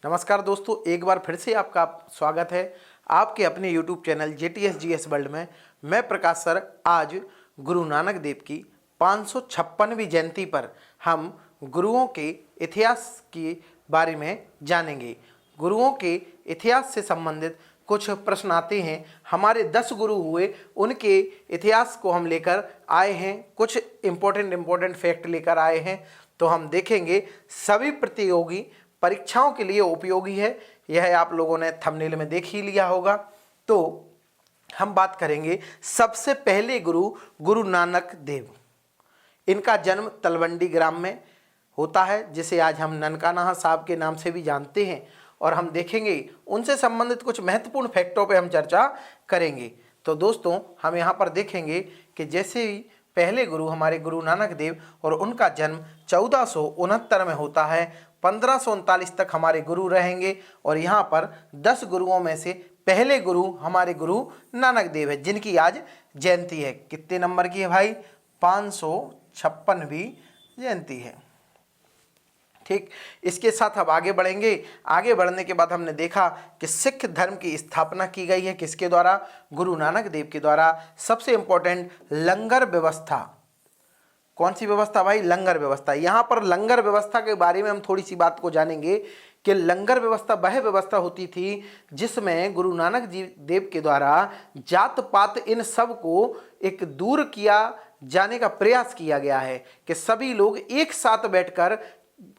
नमस्कार दोस्तों, एक बार फिर से आपका स्वागत है आपके अपने YouTube चैनल JTS वर्ल्ड में। मैं प्रकाश सर आज गुरु नानक देव की 556वीं जयंती पर हम गुरुओं के इतिहास के बारे में जानेंगे। गुरुओं के इतिहास से संबंधित कुछ प्रश्न आते हैं। हमारे 10 गुरु हुए, उनके इतिहास को हम लेकर आए हैं, कुछ इम्पोर्टेंट फैक्ट लेकर आए हैं। तो हम देखेंगे, सभी प्रतियोगी परीक्षाओं के लिए उपयोगी है। यह आप लोगों ने थंबनेल में देख ही लिया होगा। तो हम बात करेंगे सबसे पहले गुरु नानक देव। इनका जन्म तलवंडी ग्राम में होता है, जिसे आज हम ननकाना साहब के नाम से भी जानते हैं। और हम देखेंगे उनसे संबंधित कुछ महत्वपूर्ण फैक्टों पे हम चर्चा करेंगे। तो दोस्तों, हम यहाँ पर देखेंगे कि जैसे ही पहले गुरु हमारे गुरु नानक देव और उनका जन्म 1469 में होता है। 1539 तक हमारे गुरु रहेंगे और यहाँ पर 10 गुरुओं में से पहले गुरु हमारे गुरु नानक देव है, जिनकी आज जयंती है। कितने नंबर की है भाई? 556वीं जयंती है। ठीक, इसके साथ अब आगे बढ़ेंगे। आगे बढ़ने के बाद हमने देखा कि सिख धर्म की स्थापना की गई है किसके द्वारा? गुरु नानक देव के द्वारा। सबसे इंपॉर्टेंट लंगर व्यवस्था। कौन सी व्यवस्था भाई? लंगर व्यवस्था। यहाँ पर लंगर व्यवस्था के बारे में हम थोड़ी सी बात को जानेंगे कि लंगर व्यवस्था वह व्यवस्था होती थी जिसमें गुरु नानक जी देव के द्वारा जात पात इन सब को एक दूर किया जाने का प्रयास किया गया है कि सभी लोग एक साथ बैठकर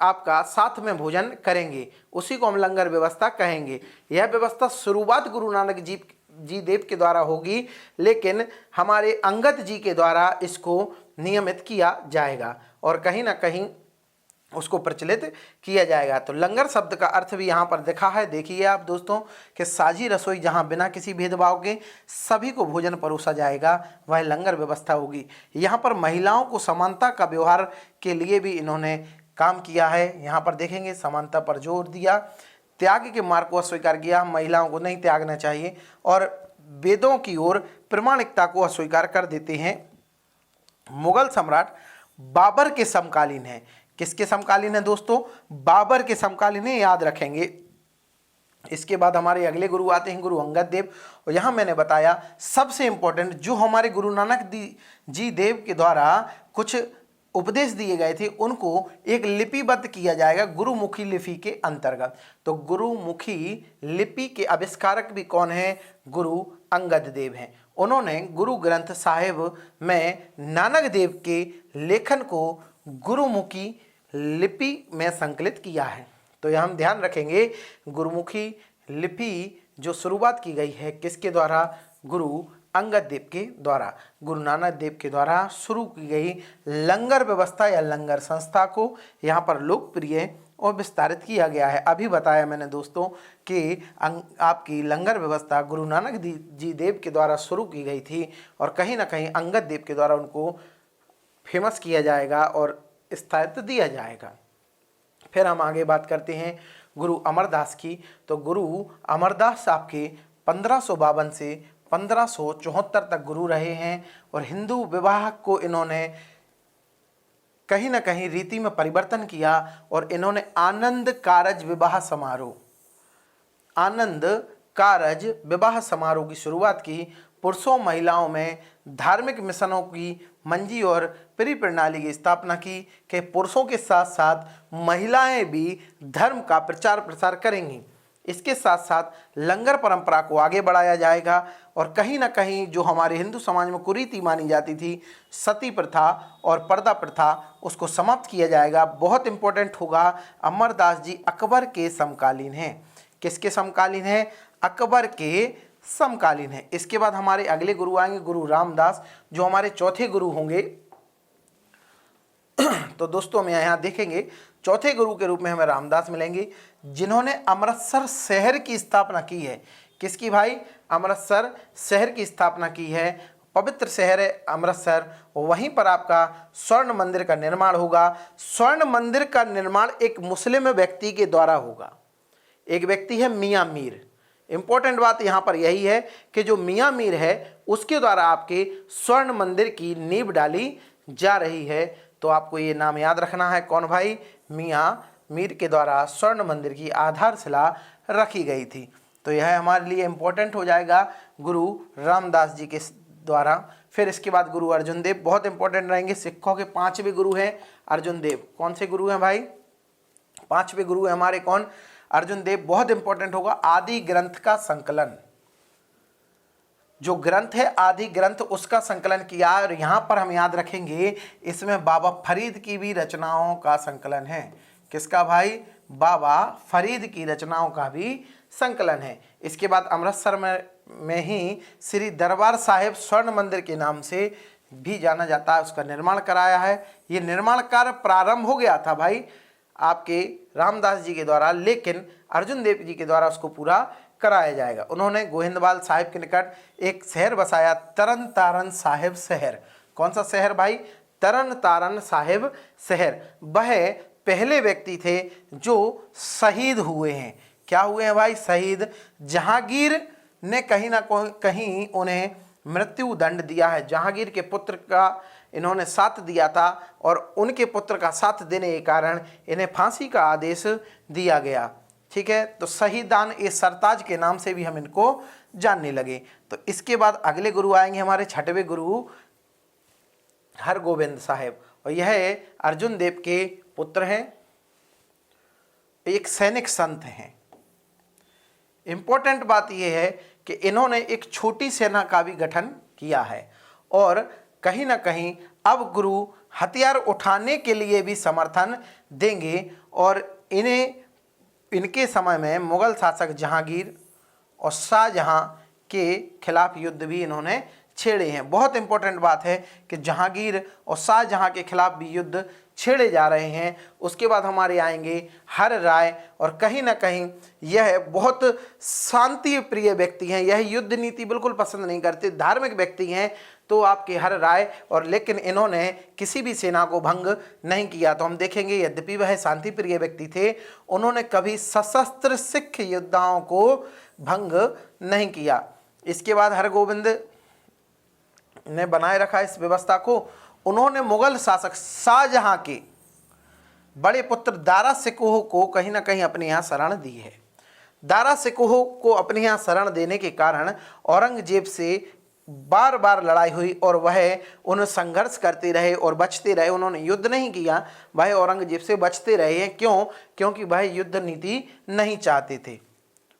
आपका साथ में भोजन करेंगे। उसी को हम लंगर व्यवस्था कहेंगे। यह व्यवस्था शुरुआत गुरु नानक जी देव के द्वारा होगी, लेकिन हमारे अंगद जी के द्वारा इसको नियमित किया जाएगा और कहीं ना कहीं उसको प्रचलित किया जाएगा। तो लंगर शब्द का अर्थ भी यहाँ पर दिखा है। देखिए आप दोस्तों कि साझी रसोई, जहाँ बिना किसी भेदभाव के सभी को भोजन परोसा जाएगा, वह लंगर व्यवस्था होगी। यहाँ पर महिलाओं को समानता का व्यवहार के लिए भी इन्होंने काम किया है। यहाँ पर देखेंगे समानता पर जोर दिया, त्याग के मार्ग को अस्वीकार किया, महिलाओं को नहीं त्यागना चाहिए, और वेदों की ओर प्रामाणिकता को अस्वीकार कर देते हैं। मुगल सम्राट बाबर के समकालीन है। किसके समकालीन है दोस्तों? बाबर के समकालीन है, याद रखेंगे। इसके बाद हमारे अगले गुरु आते हैं गुरु अंगद देव। और यहाँ मैंने बताया सबसे इंपॉर्टेंट जो हमारे गुरु नानक जी देव के द्वारा कुछ उपदेश दिए गए थे, उनको एक लिपिबद्ध किया जाएगा गुरुमुखी लिपि के अंतर्गत। तो गुरुमुखी लिपि के आविष्कारक भी कौन है? गुरु अंगद देव हैं। उन्होंने गुरु ग्रंथ साहिब में नानक देव के लेखन को गुरुमुखी लिपि में संकलित किया है। तो यह हम ध्यान रखेंगे, गुरुमुखी लिपि जो शुरुआत की गई है किसके द्वारा? गुरु अंगद देव के द्वारा। गुरु नानक देव के द्वारा शुरू की गई लंगर व्यवस्था या लंगर संस्था को यहाँ पर लोकप्रिय और विस्तारित किया गया है। अभी बताया मैंने दोस्तों कि आपकी लंगर व्यवस्था गुरु नानक जी देव के द्वारा शुरू की गई थी और कहीं ना कहीं अंगद देव के द्वारा उनको फेमस किया जाएगा और स्थायित्व दिया जाएगा। फिर हम आगे बात करते हैं गुरु अमरदास की। तो गुरु अमरदास आपके 1552 से 1574 तक गुरु रहे हैं और हिंदू विवाह को इन्होंने कहीं ना कहीं रीति में परिवर्तन किया और इन्होंने आनंद कारज विवाह समारोह की शुरुआत की। पुरुषों महिलाओं में धार्मिक मिशनों की मंजी और परिप्रणाली की स्थापना की कि पुरुषों के साथ साथ महिलाएं भी धर्म का प्रचार प्रसार करेंगी। इसके साथ साथ लंगर परंपरा को आगे बढ़ाया जाएगा और कहीं ना कहीं जो हमारे हिंदू समाज में कुरीति मानी जाती थी, सती प्रथा और पर्दा प्रथा, उसको समाप्त किया जाएगा। बहुत इंपॉर्टेंट होगा, अमरदास जी अकबर के समकालीन हैं। किसके समकालीन हैं? अकबर के समकालीन है। इसके बाद हमारे अगले गुरु आएंगे गुरु रामदास, जो हमारे चौथे गुरु होंगे। तो दोस्तों हम यहाँ देखेंगे चौथे गुरु के रूप में हमें रामदास मिलेंगे, जिन्होंने अमृतसर शहर की स्थापना की है। किसकी भाई? अमृतसर शहर की स्थापना की है। पवित्र शहर है अमृतसर, वहीं पर आपका स्वर्ण मंदिर का निर्माण होगा। स्वर्ण मंदिर का निर्माण एक मुस्लिम व्यक्ति के द्वारा होगा। एक व्यक्ति है मियाँ मीर। इंपॉर्टेंट बात यहाँ पर यही है कि जो मियाँ मीर है उसके द्वारा आपके स्वर्ण मंदिर की नींव डाली जा रही है। तो आपको ये नाम याद रखना है। कौन भाई? मियाँ मीर के द्वारा स्वर्ण मंदिर की आधारशिला रखी गई थी। तो यह हमारे लिए इम्पोर्टेंट हो जाएगा गुरु रामदास जी के द्वारा। फिर इसके बाद गुरु अर्जुन देव बहुत इंपॉर्टेंट रहेंगे। सिखों के 5वें गुरु हैं अर्जुन देव। कौन से गुरु हैं भाई? 5वें गुरु हैं हमारे कौन? अर्जुन देव। बहुत इंपॉर्टेंट होगा आदि ग्रंथ का संकलन, जो ग्रंथ है आदि ग्रंथ उसका संकलन किया। और यहाँ पर हम याद रखेंगे इसमें बाबा फरीद की भी रचनाओं का संकलन है। किसका भाई? बाबा फरीद की रचनाओं का भी संकलन है। इसके बाद अमृतसर में ही श्री दरबार साहिब स्वर्ण मंदिर के नाम से भी जाना जाता है, उसका निर्माण कराया है। ये निर्माण कार्य प्रारंभ हो गया था भाई आपके रामदास जी के द्वारा, लेकिन अर्जुन देव जी के द्वारा उसको पूरा कराया जाएगा। उन्होंने गोहिंदवाल साहिब के निकट एक शहर बसाया, तरन तारन साहिब शहर। कौन सा शहर भाई? तरन तारन साहिब शहर। वह पहले व्यक्ति थे जो शहीद हुए हैं। क्या हुए हैं भाई? शहीद। जहांगीर ने कहीं ना कहीं उन्हें मृत्यु दंड दिया है। जहांगीर के पुत्र का इन्होंने साथ दिया था और उनके पुत्र का साथ देने के कारण इन्हें फांसी का आदेश दिया गया। ठीक है, तो शहीदान ए सरताज के नाम से भी हम इनको जानने लगे। तो इसके बाद अगले गुरु आएंगे हमारे 6वें गुरु हरगोविंद साहिब, और यह अर्जुन देव के पुत्र हैं, एक सैनिक संत हैं। इंपॉर्टेंट बात यह है कि इन्होंने एक छोटी सेना का भी गठन किया है और कहीं ना कहीं अब गुरु हथियार उठाने के लिए भी समर्थन देंगे। और इनके समय में मुगल शासक जहांगीर और शाहजहां के खिलाफ युद्ध भी इन्होंने छेड़े हैं। बहुत इंपॉर्टेंट बात है कि जहांगीर और शाहजहां के खिलाफ भी युद्ध छेड़े जा रहे हैं। उसके बाद हमारे आएंगे हर राय, और कहीं ना कहीं यह बहुत शांति प्रिय व्यक्ति हैं। यह युद्ध नीति बिल्कुल पसंद नहीं करते, धार्मिक व्यक्ति हैं तो आपके हर राय, और लेकिन इन्होंने किसी भी सेना को भंग नहीं किया। तो हम देखेंगे यद्यपि वह शांति प्रिय व्यक्ति थे, उन्होंने कभी सशस्त्र सिख योद्धाओं को भंग नहीं किया। इसके बाद हरगोविंद ने बनाए रखा इस व्यवस्था को। उन्होंने मुगल शासक शाहजहां के बड़े पुत्र दारा शिकोह को कहीं ना कहीं अपने यहाँ शरण दी है। दारा शिकोह को अपने यहाँ शरण देने के कारण औरंगजेब से बार बार लड़ाई हुई और वह उन संघर्ष करते रहे और बचते रहे। उन्होंने युद्ध नहीं किया, वह औरंगजेब से बचते रहे हैं। क्यों? क्योंकि वह युद्ध नीति नहीं चाहते थे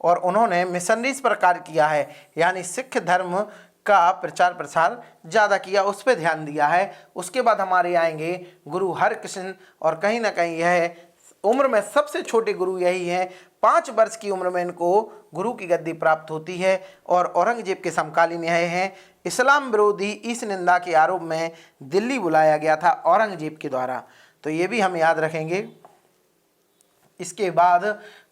और उन्होंने मिशनरीज पर कार्य किया है, यानी सिख धर्म का प्रचार प्रसार ज़्यादा किया, उस पर ध्यान दिया है। उसके बाद हमारे आएंगे गुरु हरकृष्ण, और कहीं ना कहीं यह उम्र में सबसे छोटे गुरु यही हैं। 5 वर्ष की उम्र में इनको गुरु की गद्दी प्राप्त होती है और औरंगजेब के समकालीन यह हैं। इस्लाम विरोधी इस निंदा के आरोप में दिल्ली बुलाया गया था औरंगजेब के द्वारा, तो ये भी हम याद रखेंगे। इसके बाद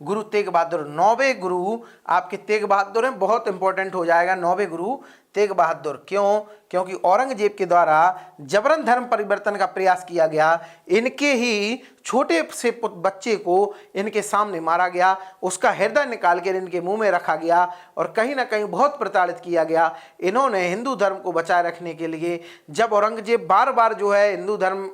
गुरु तेग बहादुर, 9वें गुरु आपके तेग बहादुर हैं, बहुत इंपॉर्टेंट हो जाएगा 9वें गुरु तेग बहादुर। क्यों? क्योंकि औरंगजेब के द्वारा जबरन धर्म परिवर्तन का प्रयास किया गया। इनके ही छोटे से बच्चे को इनके सामने मारा गया, उसका हृदय निकाल कर इनके मुंह में रखा गया और कहीं ना कहीं बहुत प्रताड़ित किया गया। इन्होंने हिंदू धर्म को बचाए रखने के लिए, जब औरंगजेब बार बार जो है हिंदू धर्म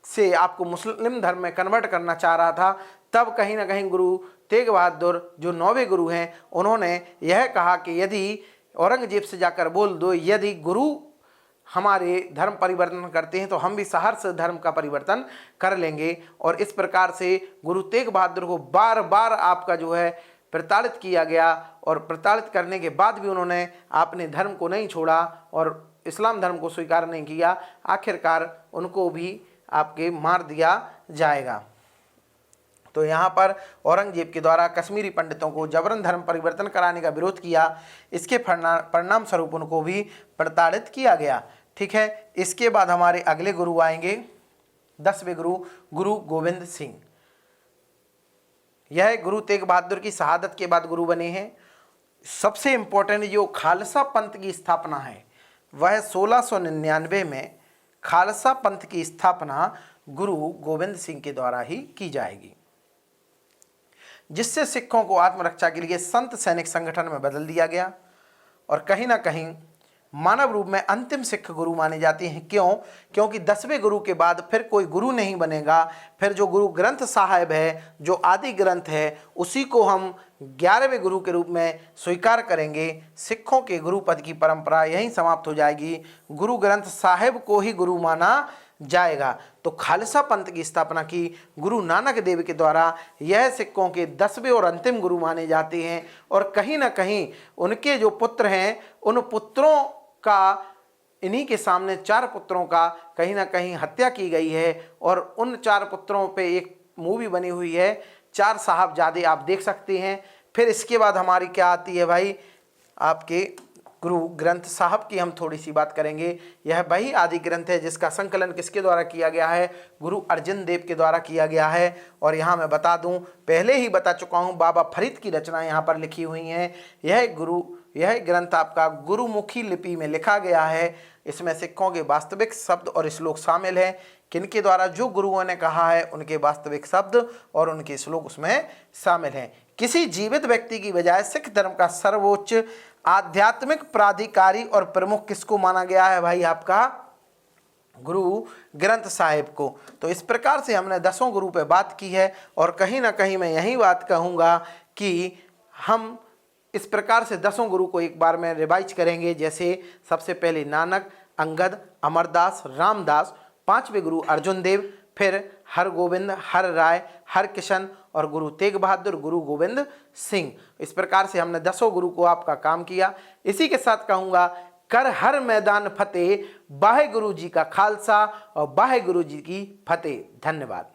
से आपको मुस्लिम धर्म में कन्वर्ट करना चाह रहा था, तब कहीं ना कहीं गुरु तेग बहादुर जो 9वें गुरु हैं, उन्होंने यह कहा कि यदि औरंगजेब से जाकर बोल दो, यदि गुरु हमारे धर्म परिवर्तन करते हैं तो हम भी सहर्ष धर्म का परिवर्तन कर लेंगे। और इस प्रकार से गुरु तेग बहादुर को बार बार आपका जो है प्रताड़ित किया गया और प्रताड़ित करने के बाद भी उन्होंने अपने धर्म को नहीं छोड़ा और इस्लाम धर्म को स्वीकार नहीं किया। आखिरकार उनको भी आपके मार दिया जाएगा। तो यहाँ पर औरंगजेब के द्वारा कश्मीरी पंडितों को जबरन धर्म परिवर्तन कराने का विरोध किया, इसके परिणाम स्वरूप उनको भी प्रताड़ित किया गया। ठीक है, इसके बाद हमारे अगले गुरु आएंगे 10वें गुरु, गुरु गोविंद सिंह। यह गुरु तेग बहादुर की शहादत के बाद गुरु बने हैं। सबसे इंपॉर्टेंट जो खालसा पंथ की स्थापना है वह 1699 में खालसा पंथ की स्थापना गुरु गोविंद सिंह के द्वारा ही की जाएगी, जिससे सिखों को आत्मरक्षा के लिए संत सैनिक संगठन में बदल दिया गया और कहीं ना कहीं मानव रूप में अंतिम सिख गुरु माने जाते हैं। क्यों? क्योंकि 10वें गुरु के बाद फिर कोई गुरु नहीं बनेगा। फिर जो गुरु ग्रंथ साहिब है, जो आदि ग्रंथ है, उसी को हम 11वें गुरु के रूप में स्वीकार करेंगे। सिखों के गुरु पद की परंपरा यहीं समाप्त हो जाएगी। गुरु ग्रंथ साहिब को ही गुरु माना जाएगा। तो खालसा पंथ की स्थापना की गुरु नानक देव के द्वारा। यह सिखों के 10वें और अंतिम गुरु माने जाते हैं। और कहीं ना कहीं उनके जो पुत्र हैं, उन पुत्रों का, इन्हीं के सामने 4 पुत्रों का कहीं ना कहीं हत्या की गई है। और उन 4 पुत्रों पे एक मूवी बनी हुई है, 4 साहबजादे, आप देख सकते हैं। फिर इसके बाद हमारी क्या आती है भाई, आपके गुरु ग्रंथ साहब की हम थोड़ी सी बात करेंगे। यह वही आदि ग्रंथ है जिसका संकलन किसके द्वारा किया गया है? गुरु अर्जन देव के द्वारा किया गया है। और यहाँ मैं बता दूं, पहले ही बता चुका हूँ, बाबा फरीद की रचनाएं यहाँ पर लिखी हुई हैं। यह ग्रंथ आपका गुरुमुखी लिपि में लिखा गया है। इसमें सिखों के वास्तविक शब्द और श्लोक शामिल हैं। किनके द्वारा? जो गुरुओं ने कहा है उनके वास्तविक शब्द और उनके श्लोक उसमें शामिल हैं। किसी जीवित व्यक्ति की बजाय सिख धर्म का सर्वोच्च आध्यात्मिक प्राधिकारी और प्रमुख किसको माना गया है भाई? आपका गुरु ग्रंथ साहिब को। तो इस प्रकार से हमने 10 गुरु पे बात की है। और कहीं ना कहीं मैं यही बात कहूँगा कि हम इस प्रकार से 10 गुरु को एक बार में रिवाइज करेंगे। जैसे सबसे पहले नानक, अंगद, अमरदास, रामदास, 5वें गुरु अर्जुन देव, फिर हरगोविंद, हर राय, हरकिशन और गुरु तेग बहादुर, गुरु गोविंद सिंह। इस प्रकार से हमने 10 गुरु को आपका काम किया। इसी के साथ कहूँगा, कर हर मैदान फतेह, वाहे गुरु जी का खालसा और वाहे गुरु जी की फतेह। धन्यवाद।